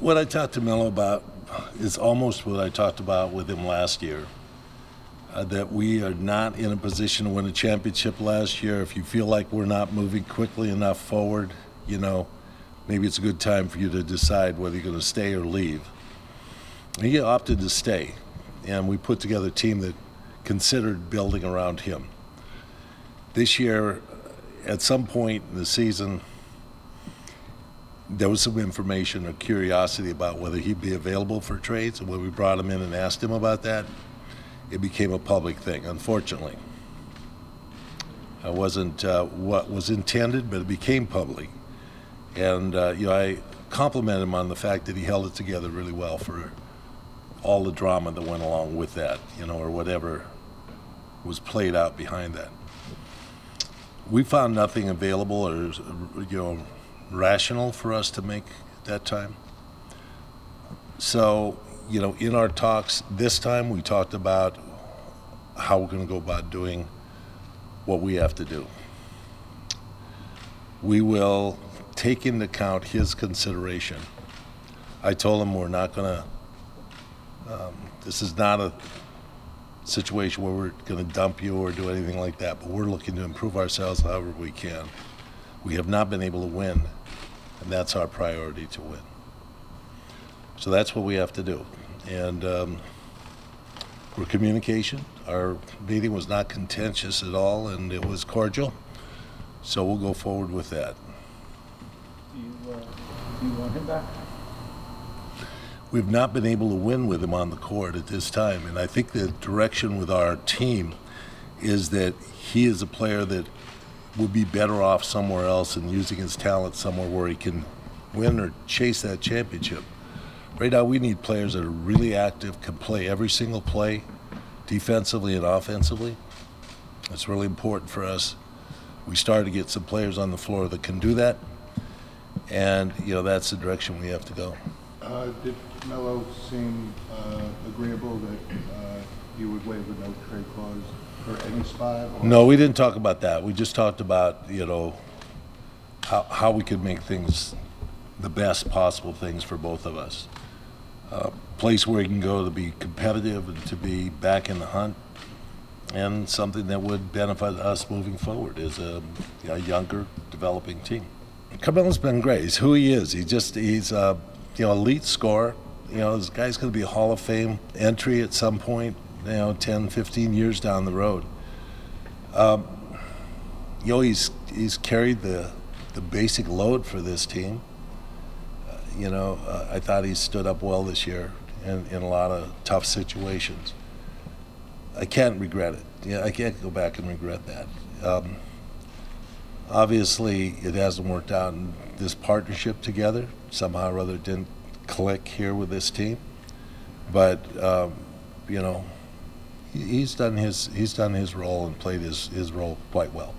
What I talked to Melo about is almost what I talked about with him last year. That we are not in a position to win a championship last year. If you feel like we're not moving quickly enough forward, maybe it's a good time for you to decide whether you're going to stay or leave. And he opted to stay, and we put together a team that considered building around him. This year, at some point in the season, there was some information or curiosity about whether he'd be available for trades, and when we brought him in and asked him about that, it became a public thing, unfortunately. It wasn't what was intended, but it became public. And I complimented him on the fact that he held it together really well for all the drama that went along with that, or whatever was played out behind that. We found nothing available or, rational for us to make that time. So, in our talks this time, we talked about how we're going to go about doing what we have to do. We will take into account his consideration. I told him we're not going to, this is not a situation where we're going to dump you or do anything like that, but we're looking to improve ourselves however we can. We have not been able to win, and that's our priority, to win. So that's what we have to do. And we're communication. Our meeting was not contentious at all, and it was cordial. So we'll go forward with that. Do you want him back? We've not been able to win with him on the court at this time, and I think the direction with our team is that he is a player that would be better off somewhere else and using his talent somewhere where he can win or chase that championship. Right now we need players that are really active, can play every single play, defensively and offensively. It's really important for us. We started to get some players on the floor that can do that, and that's the direction we have to go. Did Melo seem agreeable that you would waive the no trade clause for any spot? Or? No, we didn't talk about that. We just talked about how we could make things the best possible things for both of us. Place where he can go to be competitive and to be back in the hunt, and something that would benefit us moving forward as a younger, developing team. Carmelo's been great. He's who he is. He's elite scorer. This guy's going to be a Hall of Fame entry at some point, 10, 15 years down the road. He's carried the basic load for this team. I thought he stood up well this year in a lot of tough situations. I can't regret it. I can't go back and regret that. Obviously, it hasn't worked out in this partnership together. Somehow or other, it didn't click here with this team. But he's done his role and played his role quite well.